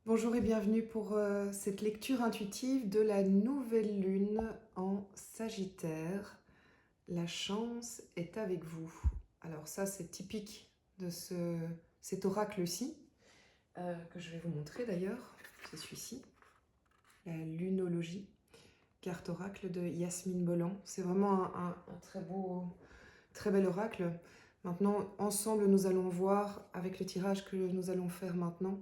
Bonjour et bienvenue pour cette lecture intuitive de la nouvelle lune en Sagittaire. La chance est avec vous. Alors ça c'est typique de cet oracle-ci, que je vais vous montrer d'ailleurs. C'est celui-ci, la lunologie, carte oracle de Yasmine Bolland. C'est vraiment un très bel oracle. Maintenant, ensemble, nous allons voir, avec le tirage que nous allons faire maintenant,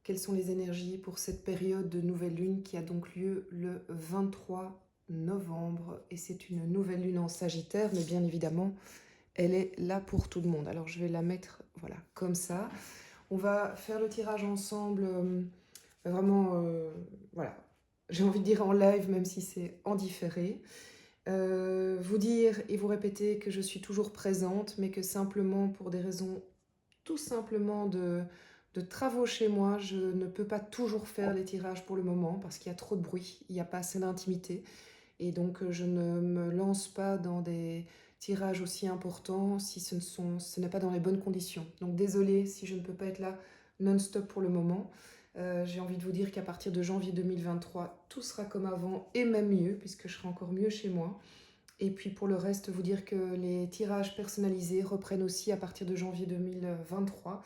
quelles sont les énergies pour cette période de nouvelle lune qui a donc lieu le 23 novembre. Et c'est une nouvelle lune en Sagittaire, mais bien évidemment, elle est là pour tout le monde. Alors je vais la mettre voilà, comme ça. On va faire le tirage ensemble, vraiment, voilà. J'ai envie de dire en live, même si c'est en différé. Vous dire et vous répéter que je suis toujours présente, mais que simplement pour des raisons tout simplement de travaux chez moi, je ne peux pas toujours faire les tirages pour le moment parce qu'il y a trop de bruit, il n'y a pas assez d'intimité. Et donc je ne me lance pas dans des tirages aussi importants si ce n'est pas dans les bonnes conditions. Donc désolée si je ne peux pas être là non-stop pour le moment. J'ai envie de vous dire qu'à partir de janvier 2023, tout sera comme avant et même mieux puisque je serai encore mieux chez moi. Et puis pour le reste, vous dire que les tirages personnalisés reprennent aussi à partir de janvier 2023.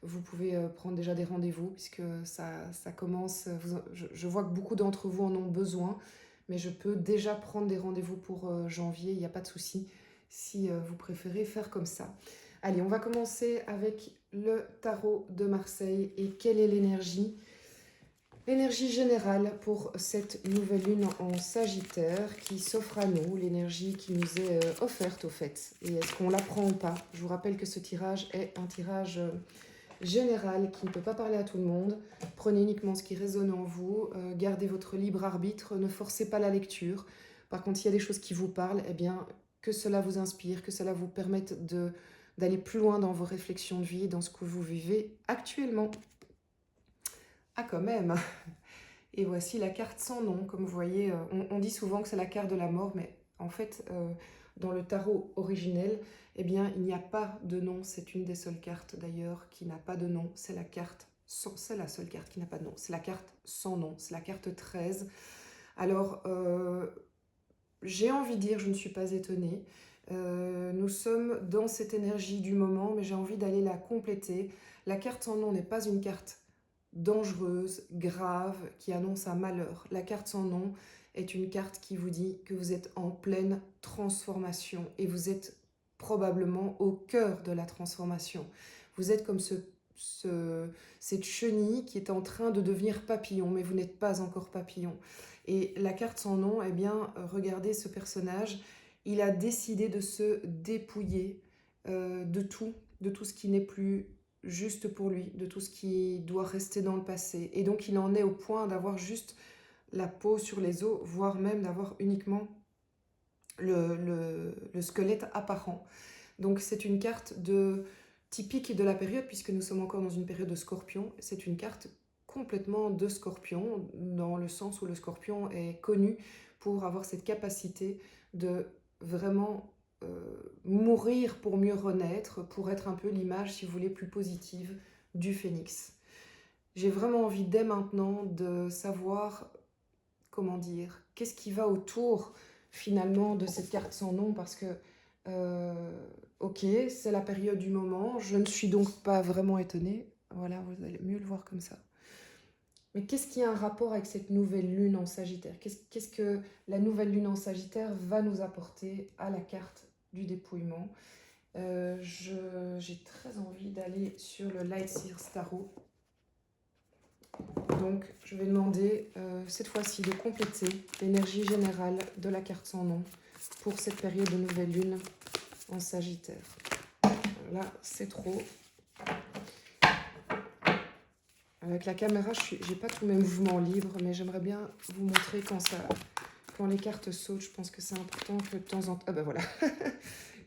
Vous pouvez prendre déjà des rendez-vous puisque ça commence. Je vois que beaucoup d'entre vous en ont besoin, mais je peux déjà prendre des rendez-vous pour janvier, il n'y a pas de souci si vous préférez faire comme ça. Allez, on va commencer avec le tarot de Marseille et quelle est l'énergie. L'énergie générale pour cette nouvelle lune en Sagittaire qui s'offre à nous, l'énergie qui nous est offerte au fait. Et est-ce qu'on la prend ou pas? Je vous rappelle que ce tirage est un tirage général qui ne peut pas parler à tout le monde. Prenez uniquement ce qui résonne en vous, gardez votre libre arbitre, ne forcez pas la lecture. Par contre, s'il y a des choses qui vous parlent, eh bien, que cela vous inspire, que cela vous permette d'aller plus loin dans vos réflexions de vie, dans ce que vous vivez actuellement. Ah, quand même! Et voici la carte sans nom. Comme vous voyez, on dit souvent que c'est la carte de la mort, mais en fait, dans le tarot originel, eh bien, il n'y a pas de nom. C'est une des seules cartes d'ailleurs qui n'a pas de nom. C'est c'est la seule carte qui n'a pas de nom. C'est la carte sans nom. C'est la carte 13. Alors, j'ai envie de dire, je ne suis pas étonnée. Nous sommes dans cette énergie du moment, mais j'ai envie d'aller la compléter. La carte sans nom n'est pas une carte dangereuse, grave, qui annonce un malheur. La carte sans nom est une carte qui vous dit que vous êtes en pleine transformation et vous êtes probablement au cœur de la transformation. Vous êtes comme cette chenille qui est en train de devenir papillon, mais vous n'êtes pas encore papillon. Et la carte sans nom, eh bien, regardez ce personnage, il a décidé de se dépouiller de tout ce qui n'est plus juste pour lui, de tout ce qui doit rester dans le passé. Et donc il en est au point d'avoir juste la peau sur les os, voire même d'avoir uniquement le squelette apparent. Donc c'est une carte typique de la période, puisque nous sommes encore dans une période de scorpion. C'est une carte complètement de scorpion, dans le sens où le scorpion est connu pour avoir cette capacité de vraiment mourir pour mieux renaître, pour être un peu l'image, si vous voulez, plus positive du phénix. J'ai vraiment envie dès maintenant de savoir, comment dire, qu'est-ce qui va autour finalement de cette carte sans nom, parce que ok, c'est la période du moment, je ne suis donc pas vraiment étonnée, voilà, vous allez mieux le voir comme ça. Mais qu'est-ce qui a un rapport avec cette nouvelle lune en Sagittaire? Qu'est-ce que la nouvelle lune en Sagittaire va nous apporter à la carte du dépouillement? J'ai très envie d'aller sur le Light Seers Tarot. Donc, je vais demander cette fois-ci de compléter l'énergie générale de la carte sans nom pour cette période de nouvelle lune en Sagittaire. Là, c'est trop. Avec la caméra, je n'ai pas tous mes mouvements libres, mais j'aimerais bien vous montrer quand les cartes sautent. Je pense que c'est important que de temps en temps... Ah ben voilà.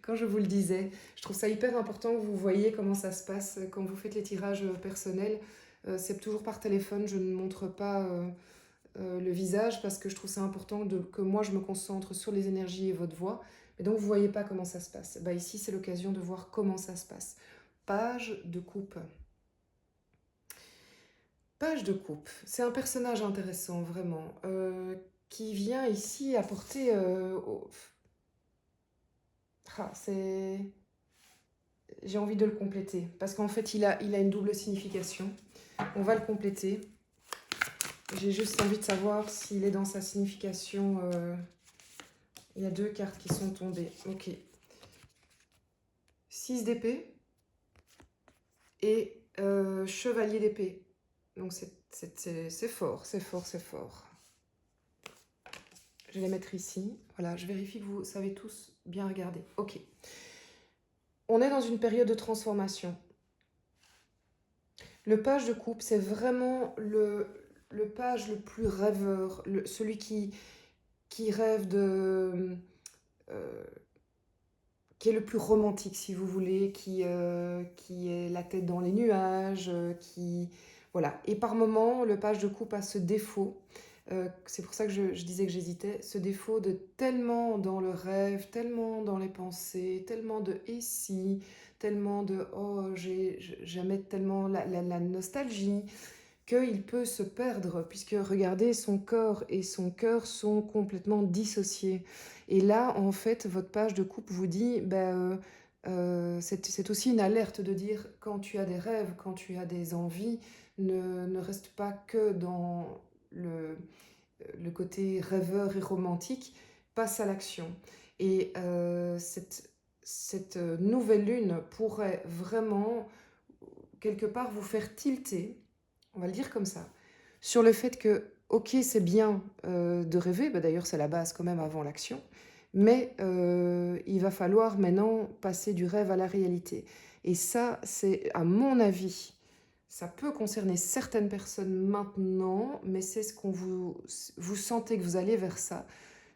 Quand je vous le disais, je trouve ça hyper important que vous voyez comment ça se passe quand vous faites les tirages personnels. C'est toujours par téléphone, je ne montre pas le visage parce que je trouve ça important que moi je me concentre sur les énergies et votre voix. Mais donc vous ne voyez pas comment ça se passe. Bah, ici, c'est l'occasion de voir comment ça se passe. Page de coupe. Page de coupe, c'est un personnage intéressant, vraiment, qui vient ici apporter... c'est... J'ai envie de le compléter, parce qu'en fait, il a une double signification. On va le compléter. J'ai juste envie de savoir s'il est dans sa signification. Il y a 2 cartes qui sont tombées. Ok. 6 d'épée et chevalier d'épée. Donc c'est fort, c'est fort, c'est fort. Je vais les mettre ici. Voilà, je vérifie que vous savez tous bien regarder. Ok. On est dans une période de transformation. Le page de coupe, c'est vraiment le page le plus rêveur, celui qui rêve de... qui est le plus romantique, si vous voulez, qui est la tête dans les nuages, qui... Voilà. Et par moments, le page de coupe a ce défaut, c'est pour ça que je disais que j'hésitais, ce défaut de tellement dans le rêve, tellement dans les pensées, tellement de « et si », tellement de « oh, j'aimais tellement la nostalgie », qu'il peut se perdre, puisque regardez, son corps et son cœur sont complètement dissociés. Et là, en fait, votre page de coupe vous dit, c'est aussi une alerte de dire, quand tu as des rêves, quand tu as des envies, ne reste pas que dans le côté rêveur et romantique, passe à l'action. Et cette nouvelle lune pourrait vraiment, quelque part, vous faire tilter, on va le dire comme ça, sur le fait que, ok, c'est bien de rêver, d'ailleurs c'est la base quand même avant l'action, mais il va falloir maintenant passer du rêve à la réalité. Et ça, c'est à mon avis, ça peut concerner certaines personnes maintenant, mais c'est ce qu'on vous sentez que vous allez vers ça.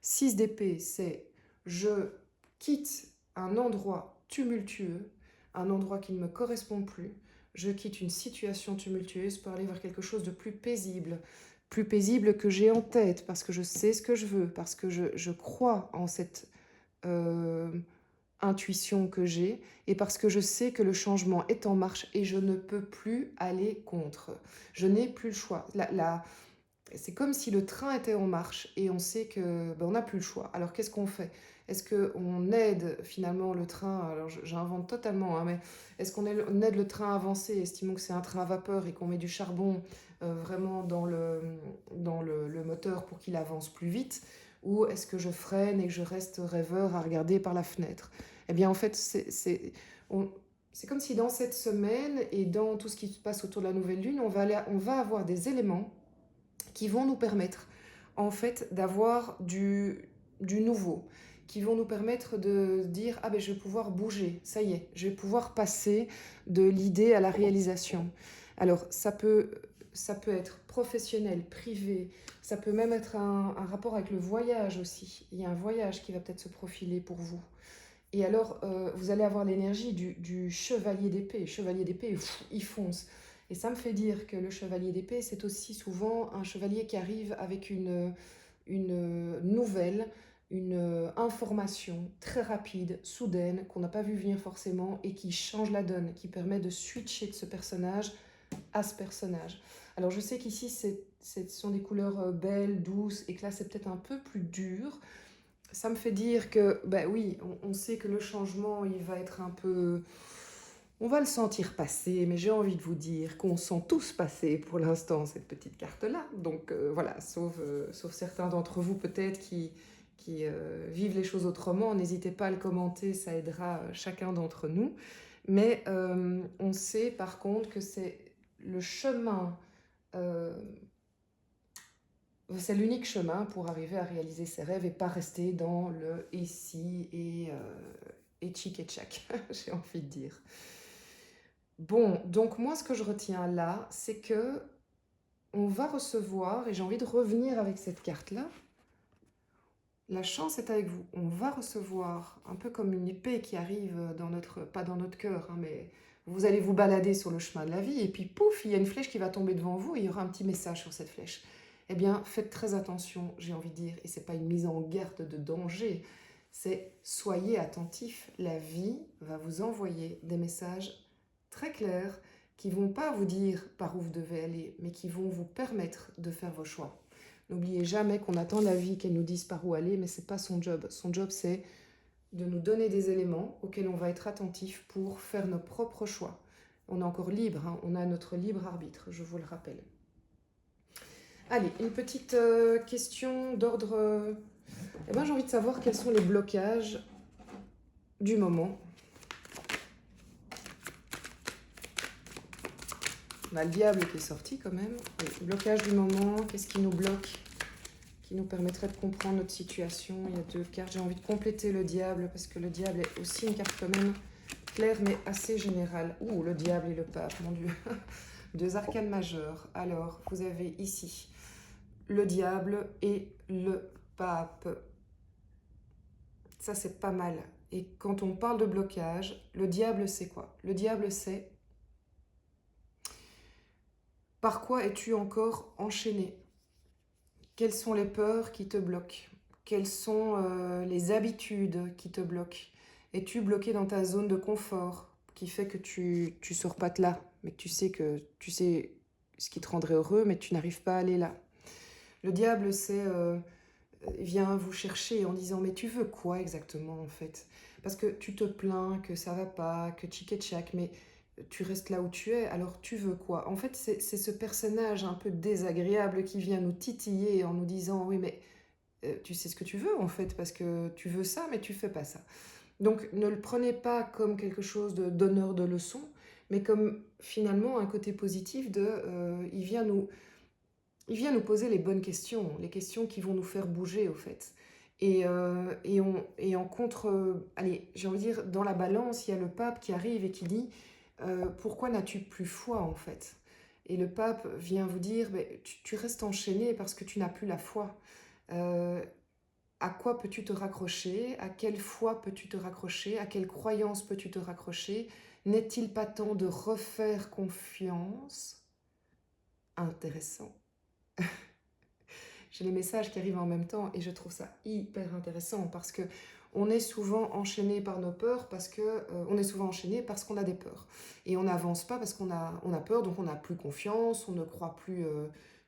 6 d'épée, c'est je quitte un endroit tumultueux, un endroit qui ne me correspond plus, je quitte une situation tumultueuse pour aller vers quelque chose de plus paisible que j'ai en tête, parce que je sais ce que je veux, parce que je crois en cette intuition que j'ai, et parce que je sais que le changement est en marche et je ne peux plus aller contre. Je n'ai plus le choix. C'est comme si le train était en marche et on sait que on n'a plus le choix. Alors qu'est-ce qu'on fait? Est-ce qu'on aide finalement le train? Alors j'invente totalement, hein, mais est-ce qu'on aide le train à avancer, estimons que c'est un train à vapeur et qu'on met du charbon vraiment le moteur pour qu'il avance plus vite? Ou est-ce que je freine et que je reste rêveur à regarder par la fenêtre? Eh bien en fait, c'est comme si dans cette semaine et dans tout ce qui se passe autour de la nouvelle lune, on va avoir des éléments qui vont nous permettre en fait d'avoir du nouveau, qui vont nous permettre de dire ah ben je vais pouvoir bouger, ça y est, je vais pouvoir passer de l'idée à la réalisation. Alors ça peut être professionnel, privé, ça peut même être un rapport avec le voyage aussi. Il y a un voyage qui va peut-être se profiler pour vous. Et alors, vous allez avoir l'énergie du chevalier d'épée. Chevalier d'épée, il fonce. Et ça me fait dire que le chevalier d'épée, c'est aussi souvent un chevalier qui arrive avec une nouvelle, une information très rapide, soudaine, qu'on n'a pas vu venir forcément, et qui change la donne, qui permet de switcher de ce personnage à ce personnage. Alors je sais qu'ici, ce sont des couleurs belles, douces, et que là, c'est peut-être un peu plus dur. Ça me fait dire que, ben oui, on sait que le changement, il va être un peu... On va le sentir passer, mais j'ai envie de vous dire qu'on sent tous passer pour l'instant cette petite carte-là. Donc voilà, sauf certains d'entre vous peut-être qui vivent les choses autrement. N'hésitez pas à le commenter, ça aidera chacun d'entre nous. Mais on sait par contre que c'est le chemin... c'est l'unique chemin pour arriver à réaliser ses rêves et pas rester dans le « et si » et tchic et tchac, j'ai envie de dire. Bon, donc moi, ce que je retiens là, c'est que on va recevoir, et j'ai envie de revenir avec cette carte-là, la chance est avec vous. On va recevoir, un peu comme une épée qui arrive dans notre, pas dans notre cœur, hein, mais vous allez vous balader sur le chemin de la vie, et puis pouf, il y a une flèche qui va tomber devant vous, et il y aura un petit message sur cette flèche. Eh bien, faites très attention, j'ai envie de dire, et c'est pas une mise en garde de danger, c'est soyez attentifs, la vie va vous envoyer des messages très clairs, qui ne vont pas vous dire par où vous devez aller, mais qui vont vous permettre de faire vos choix. N'oubliez jamais qu'on attend la vie qu'elle nous dise par où aller, mais ce n'est pas son job. Son job, c'est de nous donner des éléments auxquels on va être attentif pour faire nos propres choix. On est encore libre, hein, on a notre libre arbitre, je vous le rappelle. Allez, une petite question d'ordre... Eh ben, j'ai envie de savoir quels sont les blocages du moment. On a le diable qui est sorti quand même. Oui, blocage du moment, qu'est-ce qui nous bloque, qui nous permettrait de comprendre notre situation. Il y a 2 cartes. J'ai envie de compléter le diable parce que le diable est aussi une carte quand même claire mais assez générale. Ouh, le diable et le pape, mon Dieu. 2 arcanes majeures. Alors, vous avez ici le diable et le pape. Ça, c'est pas mal. Et quand on parle de blocage, le diable, c'est quoi? Le diable, c'est par quoi es-tu encore enchaîné? Quelles sont les peurs qui te bloquent? Quelles sont les habitudes qui te bloquent? Es-tu bloqué dans ta zone de confort qui fait que tu sors pas de là, mais que tu sais ce qui te rendrait heureux, mais tu n'arrives pas à aller là? Le diable, c'est vient vous chercher en disant mais tu veux quoi exactement en fait? Parce que tu te plains que ça va pas, que tchic et tchac, mais tu restes là où tu es, alors tu veux quoi? En fait, c'est ce personnage un peu désagréable qui vient nous titiller en nous disant oui mais tu sais ce que tu veux en fait, parce que tu veux ça mais tu fais pas ça. Donc ne le prenez pas comme quelque chose de donneur de leçons, mais comme finalement un côté positif de il vient nous poser les bonnes questions, les questions qui vont nous faire bouger au fait. Et en contre, allez, j'ai envie de dire, dans la balance, il y a le pape qui arrive et qui dit pourquoi n'as-tu plus foi en fait? Et le pape vient vous dire tu restes enchaîné parce que tu n'as plus la foi. Euh, à quoi peux-tu te raccrocher? À quelle foi peux-tu te raccrocher? À quelle croyance peux-tu te raccrocher? N'est-il pas temps de refaire confiance? Intéressant. J'ai les messages qui arrivent en même temps et je trouve ça hyper intéressant parce que on est souvent enchaîné par nos peurs parce que on est souvent enchaîné parce qu'on a des peurs et on n'avance pas parce on a peur, donc on n'a plus confiance, on ne croit plus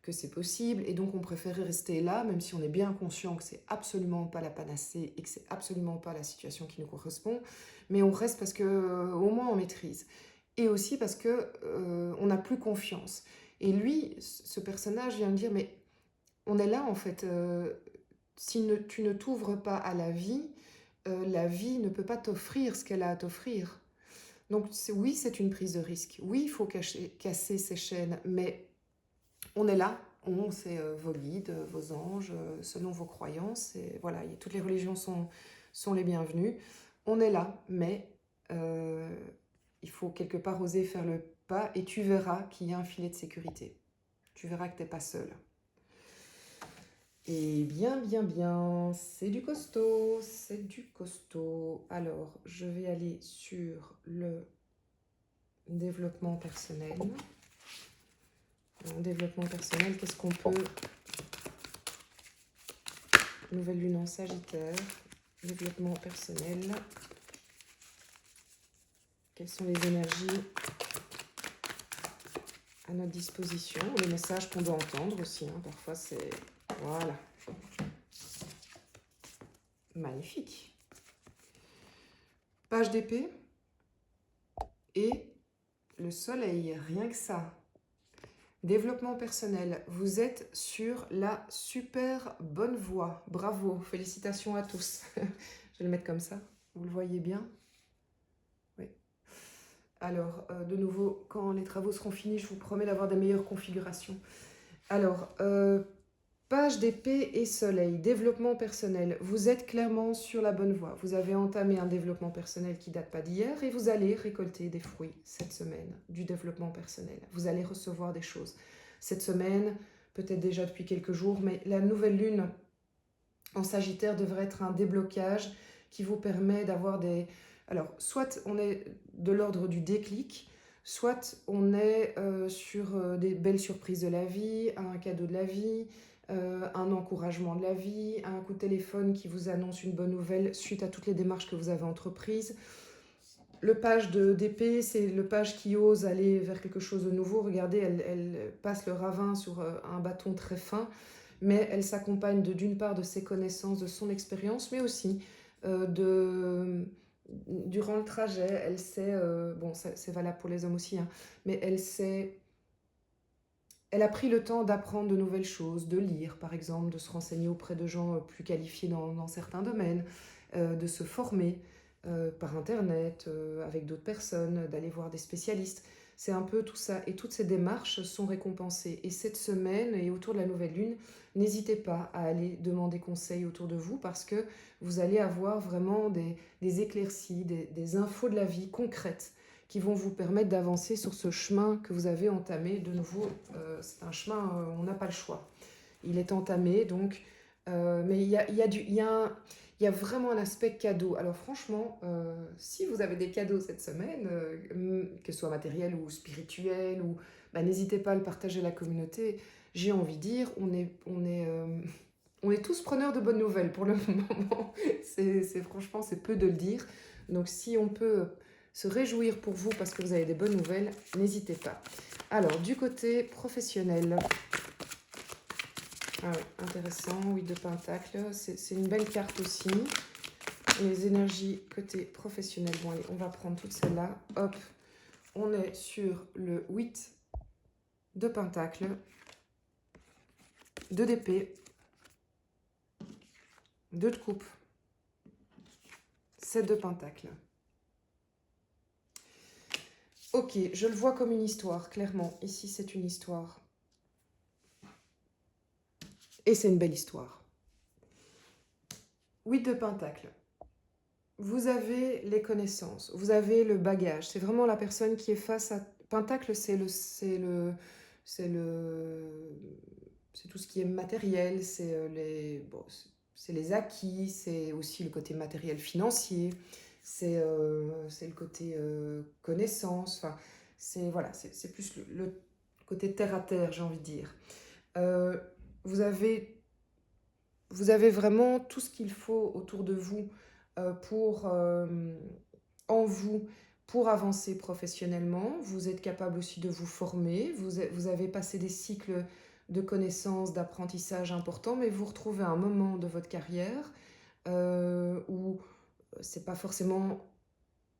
que c'est possible et donc on préfère rester là même si on est bien conscient que c'est absolument pas la panacée et que c'est absolument pas la situation qui nous correspond, mais on reste parce que au moins on maîtrise et aussi parce que on n'a plus confiance. Et lui, ce personnage vient me dire mais on est là en fait. Si tu ne t'ouvres pas à la vie ne peut pas t'offrir ce qu'elle a à t'offrir. Donc oui, c'est une prise de risque. Oui, il faut casser ces chaînes, mais on est là. C'est vos guides, vos anges, selon vos croyances. Et voilà, toutes les religions sont les bienvenues. On est là, mais il faut quelque part oser faire le pas et tu verras qu'il y a un filet de sécurité. Tu verras que tu n'es pas seul. Et bien, c'est du costaud, c'est du costaud. Alors, je vais aller sur le développement personnel. En développement personnel, qu'est-ce qu'on peut... Nouvelle lune en Sagittaire, développement personnel. Quelles sont les énergies à notre disposition? Les messages qu'on doit entendre aussi, hein. Parfois c'est... Voilà. Magnifique. Page d'épée et le soleil, rien que ça. Développement personnel, vous êtes sur la super bonne voie. Bravo, félicitations à tous. Je vais le mettre comme ça, vous le voyez bien? Oui. Alors, de nouveau, quand les travaux seront finis, je vous promets d'avoir des meilleures configurations. Alors, page d'épée et soleil, développement personnel. Vous êtes clairement sur la bonne voie. Vous avez entamé un développement personnel qui ne date pas d'hier et vous allez récolter des fruits cette semaine du développement personnel. Vous allez recevoir des choses. Cette semaine, peut-être déjà depuis quelques jours, mais la nouvelle lune en Sagittaire devrait être un déblocage qui vous permet d'avoir des... Alors, soit on est de l'ordre du déclic, soit on est sur des belles surprises de la vie, un cadeau de la vie, un encouragement de la vie, un coup de téléphone qui vous annonce une bonne nouvelle suite à toutes les démarches que vous avez entreprises. Le page d'épée, c'est le page qui ose aller vers quelque chose de nouveau. Regardez, elle passe le ravin sur un bâton très fin, mais elle s'accompagne d'une part de ses connaissances, de son expérience, mais aussi durant le trajet, elle sait, bon, c'est valable pour les hommes aussi, hein, mais elle a pris le temps d'apprendre de nouvelles choses, de lire par exemple, de se renseigner auprès de gens plus qualifiés dans certains domaines, de se former par Internet, avec d'autres personnes, d'aller voir des spécialistes. C'est un peu tout ça. Et toutes ces démarches sont récompensées. Et cette semaine et autour de la nouvelle lune, n'hésitez pas à aller demander conseil autour de vous parce que vous allez avoir vraiment des éclaircies, des infos de la vie concrètes qui vont vous permettre d'avancer sur ce chemin que vous avez entamé. De nouveau, c'est un chemin, on n'a pas le choix. Il est entamé, donc, mais il y a vraiment un aspect cadeau. Alors franchement, si vous avez des cadeaux cette semaine, que ce soit matériel ou spirituel, ou, bah, n'hésitez pas à le partager à la communauté. J'ai envie de dire, on est tous preneurs de bonnes nouvelles pour le moment. Franchement, c'est peu de le dire. Donc si on peut se réjouir pour vous parce que vous avez des bonnes nouvelles, n'hésitez pas. Alors, du côté professionnel, ah ouais, intéressant, 8 de Pentacle, c'est une belle carte aussi. Les énergies côté professionnel, bon allez, on va prendre toutes celles-là. Hop, on est sur le 8 de Pentacle, 2 d'épée, 2 de coupe, 7 de Pentacle. Ok, je le vois comme une histoire, clairement. Ici, c'est une histoire. Et c'est une belle histoire. 8 de Pentacle. Vous avez les connaissances, vous avez le bagage. C'est vraiment la personne qui est face à... Pentacle, c'est tout ce qui est matériel, c'est les acquis, c'est aussi le côté matériel financier, c'est le côté connaissance. Enfin, c'est plus le côté terre à terre, j'ai envie de dire. Euh, vous avez vraiment tout ce qu'il faut autour de vous en vous pour avancer professionnellement. Vous êtes capable aussi de vous former. Vous avez passé des cycles de connaissances, d'apprentissage importants, mais vous retrouvez un moment de votre carrière où c'est pas forcément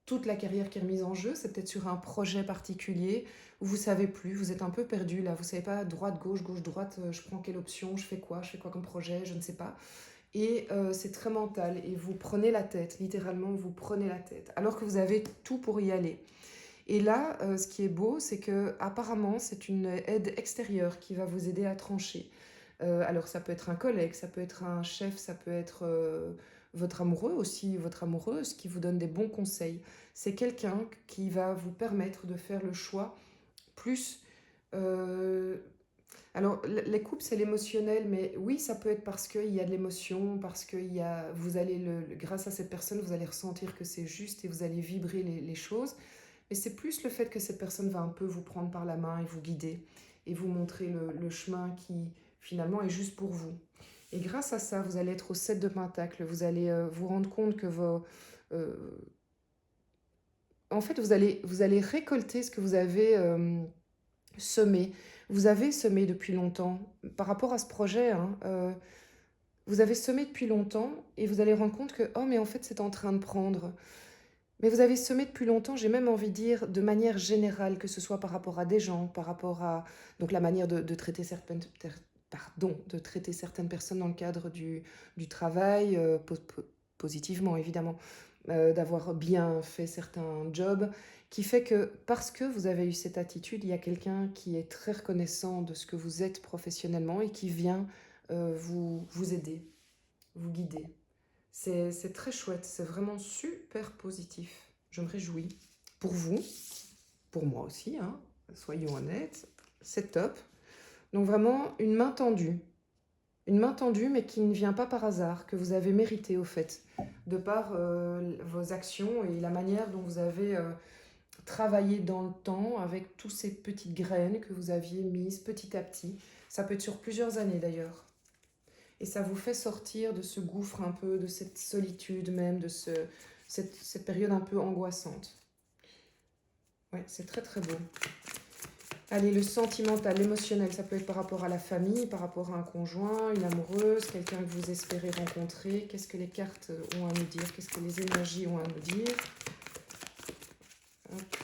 toute la carrière qui est remise en jeu, c'est peut-être sur un projet particulier où vous savez plus, vous êtes un peu perdu là, vous savez pas droite, gauche, gauche, droite, je prends quelle option, je fais quoi comme projet, je ne sais pas. Et c'est très mental et vous prenez la tête, littéralement vous prenez la tête, alors que vous avez tout pour y aller. Et là, ce qui est beau, c'est que apparemment c'est une aide extérieure qui va vous aider à trancher. Alors ça peut être un collègue, ça peut être un chef, ça peut être votre amoureux aussi, votre amoureuse qui vous donne des bons conseils. C'est quelqu'un qui va vous permettre de faire le choix plus... alors les couples c'est l'émotionnel, mais oui ça peut être parce qu'il y a de l'émotion, parce que vous allez grâce à cette personne vous allez ressentir que c'est juste et vous allez vibrer les choses. Mais c'est plus le fait que cette personne va un peu vous prendre par la main et vous guider et vous montrer le chemin qui finalement est juste pour vous. Et grâce à ça, vous allez être au 7 de Pentacle, vous allez vous rendre compte que euh, en fait, vous allez récolter ce que vous avez semé. Vous avez semé depuis longtemps. Par rapport à ce projet, hein, vous avez semé depuis longtemps et vous allez rendre compte que, oh mais en fait c'est en train de prendre. Mais vous avez semé depuis longtemps, j'ai même envie de dire, de manière générale, que ce soit par rapport à des gens, par rapport à donc la manière de traiter de traiter certaines personnes dans le cadre du travail, positivement évidemment, d'avoir bien fait certains jobs, qui fait que parce que vous avez eu cette attitude, il y a quelqu'un qui est très reconnaissant de ce que vous êtes professionnellement et qui vient vous aider, vous guider. C'est très chouette, c'est vraiment super positif. Je me réjouis. Pour vous, pour moi aussi, hein, soyons honnêtes, c'est top. Donc vraiment une main tendue. Une main tendue, mais qui ne vient pas par hasard, que vous avez mérité au fait, de par vos actions et la manière dont vous avez travaillé dans le temps avec toutes ces petites graines que vous aviez mises petit à petit. Ça peut être sur plusieurs années d'ailleurs. Et ça vous fait sortir de ce gouffre un peu, de cette solitude même, de cette période un peu angoissante. Ouais, c'est très très beau. Allez, le sentimental, l'émotionnel, ça peut être par rapport à la famille, par rapport à un conjoint, une amoureuse, quelqu'un que vous espérez rencontrer. Qu'est-ce que les cartes ont à nous dire? Qu'est-ce que les énergies ont à nous dire? Hop.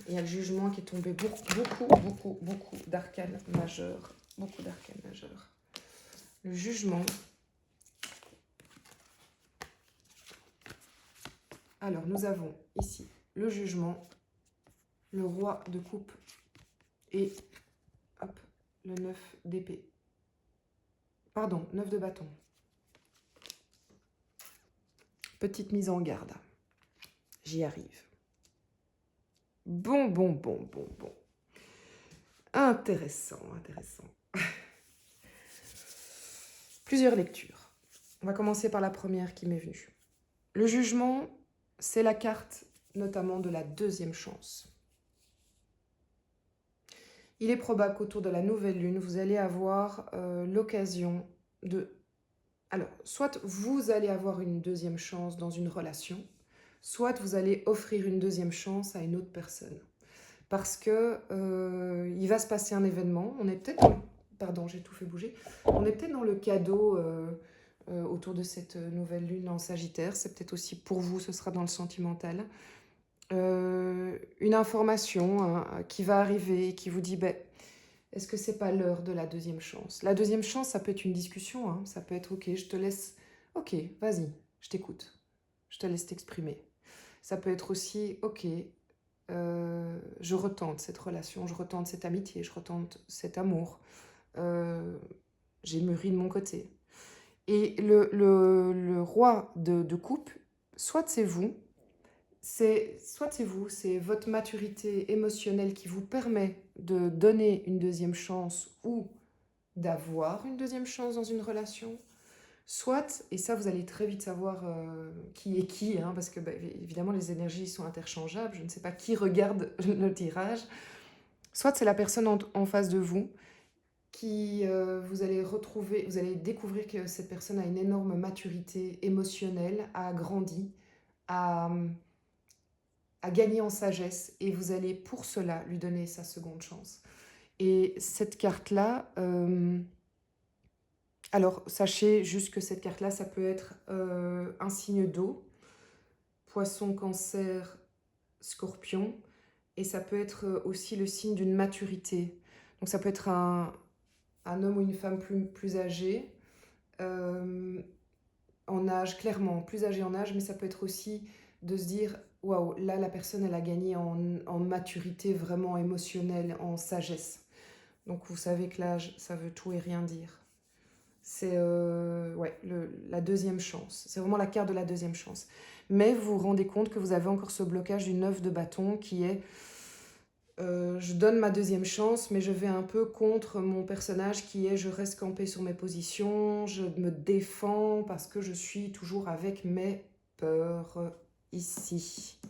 Il y a le jugement qui est tombé. Beaucoup d'arcanes majeurs. Beaucoup d'arcanes majeurs. Le jugement. Alors, nous avons ici le jugement, le roi de coupe et hop, le 9 d'épée. Pardon, 9 de bâton. Petite mise en garde. J'y arrive. Bon. Intéressant. Plusieurs lectures. On va commencer par la première qui m'est venue. Le jugement, c'est la carte notamment de la deuxième chance. Il est probable qu'autour de la nouvelle lune, vous allez avoir l'occasion de... Alors, soit vous allez avoir une deuxième chance dans une relation, soit vous allez offrir une deuxième chance à une autre personne. Parce que il va se passer un événement, on est peut-être dans... Pardon, j'ai tout fait bouger. On est peut-être dans le cadeau autour de cette nouvelle lune en Sagittaire. C'est peut-être aussi pour vous, ce sera dans le sentimental. Une information hein, qui va arriver et qui vous dit ben, est-ce que c'est pas l'heure de la deuxième chance? La deuxième chance, ça peut être une discussion, hein, ça peut être ok, je te laisse, ok, vas-y, je t'écoute, je te laisse t'exprimer. Ça peut être aussi ok, je retente cette relation, je retente cette amitié, je retente cet amour, j'ai mûri de mon côté. Et le roi de coupe, soit c'est vous, c'est votre maturité émotionnelle qui vous permet de donner une deuxième chance ou d'avoir une deuxième chance dans une relation. Soit, et ça vous allez très vite savoir qui est qui, hein, parce que bah, évidemment les énergies sont interchangeables, je ne sais pas qui regarde le tirage. Soit c'est la personne en face de vous qui vous allez retrouver, vous allez découvrir que cette personne a une énorme maturité émotionnelle, a grandi, a gagné en sagesse et vous allez pour cela lui donner sa seconde chance. Et cette carte-là, alors sachez juste que cette carte-là, ça peut être un signe d'eau, poisson, cancer, scorpion, et ça peut être aussi le signe d'une maturité. Donc ça peut être un homme ou une femme plus âgé, en âge, clairement, plus âgé en âge, mais ça peut être aussi de se dire, waouh, là la personne elle a gagné en maturité vraiment émotionnelle, en sagesse. Donc vous savez que l'âge, ça veut tout et rien dire. C'est ouais, la deuxième chance. C'est vraiment la carte de la deuxième chance. Mais vous vous rendez compte que vous avez encore ce blocage du 9 de bâton qui est je donne ma deuxième chance, mais je vais un peu contre mon personnage qui est je reste campé sur mes positions, je me défends parce que je suis toujours avec mes peurs ici.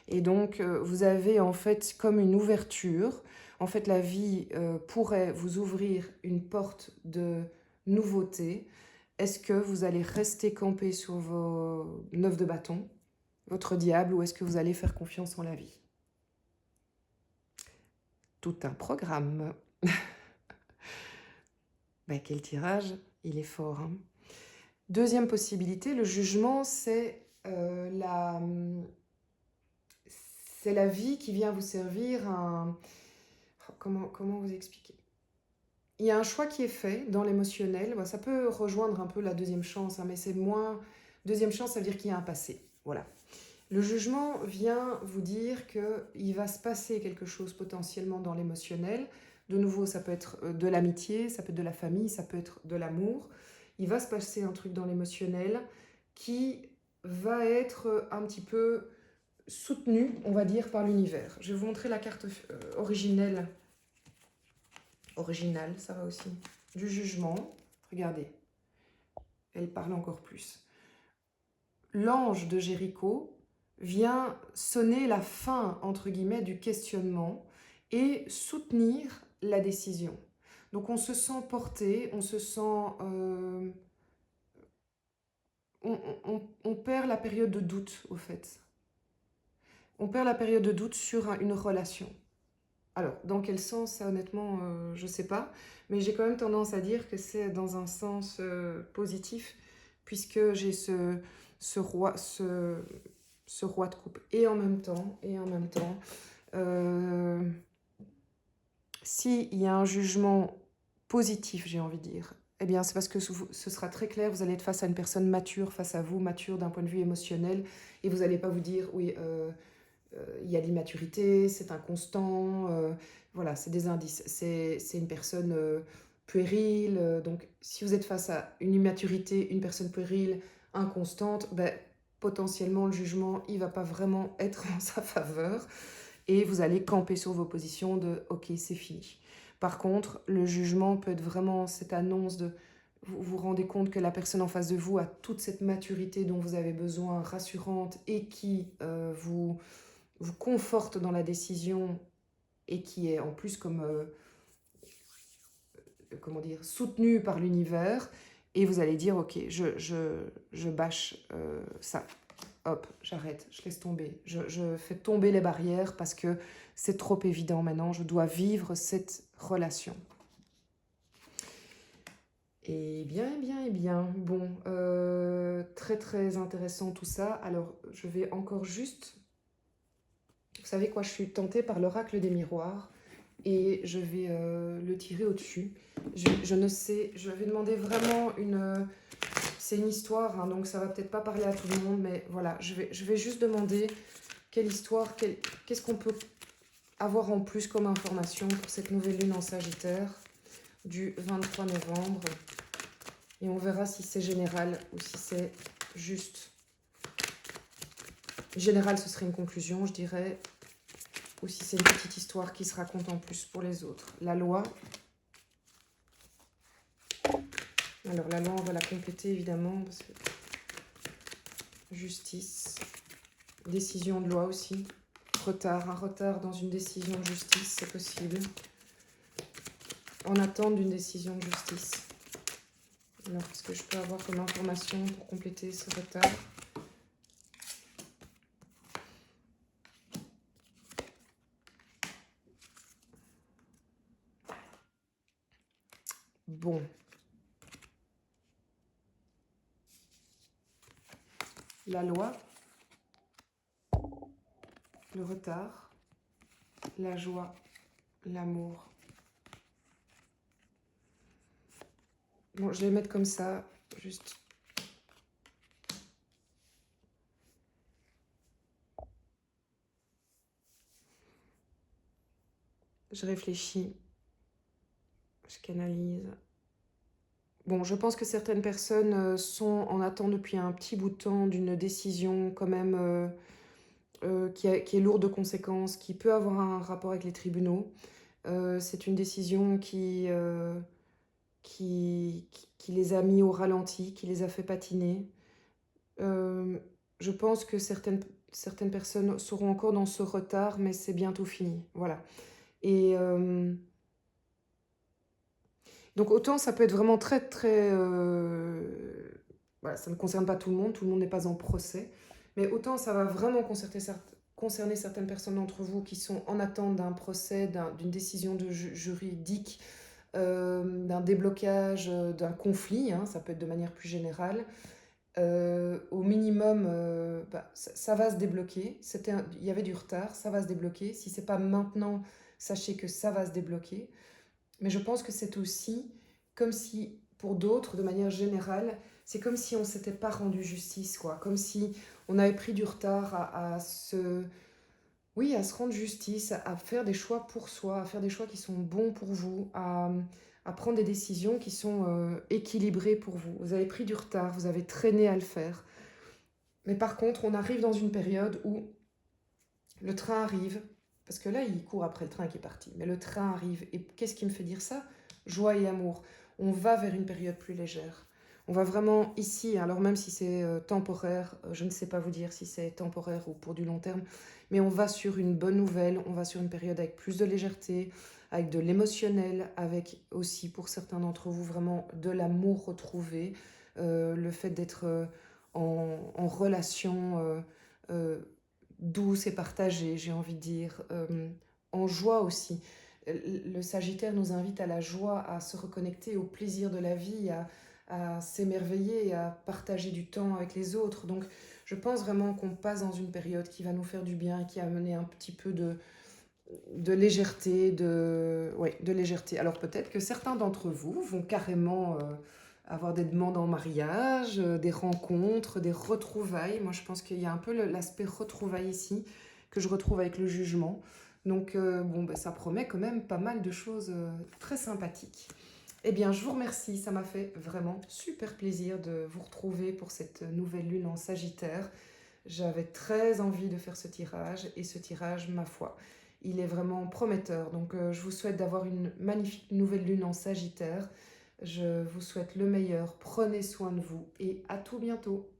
Et donc, vous avez en fait comme une ouverture. En fait, la vie pourrait vous ouvrir une porte de nouveauté. Est-ce que vous allez rester campé sur vos 9 de bâton, votre diable, ou est-ce que vous allez faire confiance en la vie? Tout un programme. Ben, quel tirage, il est fort. Hein. Deuxième possibilité, le jugement, c'est la vie qui vient vous servir un... Comment vous expliquer? Il y a un choix qui est fait dans l'émotionnel. Ça peut rejoindre un peu la deuxième chance, hein, mais c'est moins... Deuxième chance, ça veut dire qu'il y a un passé. Voilà. Le jugement vient vous dire qu'il va se passer quelque chose potentiellement dans l'émotionnel. De nouveau, ça peut être de l'amitié, ça peut être de la famille, ça peut être de l'amour. Il va se passer un truc dans l'émotionnel qui va être un petit peu soutenu, on va dire, par l'univers. Je vais vous montrer la carte originale, ça va aussi, du jugement. Regardez, elle parle encore plus. L'ange de Jéricho vient sonner la fin, entre guillemets, du questionnement et soutenir la décision. Donc on se sent porté, on se sent... on perd la période de doute, au fait. On perd la période de doute sur une relation. Alors, dans quel sens, ça honnêtement, je ne sais pas. Mais j'ai quand même tendance à dire que c'est dans un sens positif, puisque j'ai ce roi de coupe. Et en même temps, euh, s'il y a un jugement positif, j'ai envie de dire, eh bien, c'est parce que ce sera très clair, vous allez être face à une personne mature, face à vous, mature d'un point de vue émotionnel, et vous n'allez pas vous dire, oui, il y a l'immaturité, c'est inconstant, voilà, c'est des indices. C'est une personne puérile. Donc, si vous êtes face à une immaturité, une personne puérile, inconstante, ben, potentiellement, le jugement, il ne va pas vraiment être en sa faveur. Et vous allez camper sur vos positions de « ok, c'est fini ». Par contre, le jugement peut être vraiment cette annonce de vous vous rendez compte que la personne en face de vous a toute cette maturité dont vous avez besoin, rassurante, et qui vous conforte dans la décision et qui est en plus comme, comment dire, soutenu par l'univers, et vous allez dire, ok, je bâche ça, hop, j'arrête, je laisse tomber, je fais tomber les barrières parce que c'est trop évident maintenant, je dois vivre cette relation. Et bien, bon, très très intéressant tout ça. Alors, je vais encore juste, vous savez quoi, je suis tentée par l'oracle des miroirs, et je vais le tirer au-dessus. Je ne sais, je vais demander vraiment une... c'est une histoire, hein, donc ça va peut-être pas parler à tout le monde, mais voilà, je vais juste demander quelle histoire, qu'est-ce qu'on peut avoir en plus comme information pour cette nouvelle lune en Sagittaire du 23 novembre. Et on verra si c'est général ou si c'est juste... Général, ce serait une conclusion, je dirais, ou si c'est une petite histoire qui se raconte en plus pour les autres. La loi. Alors la loi, on va la compléter évidemment, parce que justice, décision de loi aussi, retard, un retard dans une décision de justice, c'est possible. En attente d'une décision de justice. Alors, qu'est-ce que je peux avoir comme information pour compléter ce retard? Bon. La loi, le retard, la joie, l'amour. Bon, je vais mettre comme ça, juste. Je réfléchis, je canalise. Bon, je pense que certaines personnes sont en attente depuis un petit bout de temps d'une décision quand même qui est lourde de conséquences, qui peut avoir un rapport avec les tribunaux. C'est une décision qui les a mis au ralenti, qui les a fait patiner. Je pense que certaines personnes seront encore dans ce retard, mais c'est bientôt fini. Voilà. Et donc autant ça peut être vraiment très très... voilà, ça ne concerne pas tout le monde n'est pas en procès, mais autant ça va vraiment concerner certaines personnes d'entre vous qui sont en attente d'un procès, d'une décision juridique, d'un déblocage, d'un conflit, hein, ça peut être de manière plus générale. Au minimum, ça va se débloquer. Il y avait du retard, ça va se débloquer. Si ce n'est pas maintenant, sachez que ça va se débloquer. Mais je pense que c'est aussi comme si, pour d'autres, de manière générale, c'est comme si on ne s'était pas rendu justice, quoi. Comme si on avait pris du retard oui, à se rendre justice, à faire des choix pour soi, à faire des choix qui sont bons pour vous, à prendre des décisions qui sont équilibrées pour vous. Vous avez pris du retard, vous avez traîné à le faire. Mais par contre, on arrive dans une période où le train arrive, parce que là, il court après le train qui est parti, mais le train arrive. Et qu'est-ce qui me fait dire ça? Joie et amour. On va vers une période plus légère. On va vraiment ici, alors même si c'est temporaire, je ne sais pas vous dire si c'est temporaire ou pour du long terme, mais on va sur une bonne nouvelle, on va sur une période avec plus de légèreté, avec de l'émotionnel, avec aussi pour certains d'entre vous vraiment de l'amour retrouvé, le fait d'être en relation douce et partagée, j'ai envie de dire, en joie aussi. Le Sagittaire nous invite à la joie, à se reconnecter au plaisir de la vie, à s'émerveiller, à partager du temps avec les autres. Donc je pense vraiment qu'on passe dans une période qui va nous faire du bien et qui a amené un petit peu de légèreté, ouais, de légèreté. Alors peut-être que certains d'entre vous vont carrément avoir des demandes en mariage, des rencontres, des retrouvailles. Moi je pense qu'il y a un peu l'aspect retrouvailles ici, que je retrouve avec le jugement. Donc bon, ben, ça promet quand même pas mal de choses très sympathiques. Eh bien, je vous remercie, ça m'a fait vraiment super plaisir de vous retrouver pour cette nouvelle lune en Sagittaire. J'avais très envie de faire ce tirage et ce tirage, ma foi, il est vraiment prometteur. Donc je vous souhaite d'avoir une magnifique nouvelle lune en Sagittaire. Je vous souhaite le meilleur, prenez soin de vous et à tout bientôt.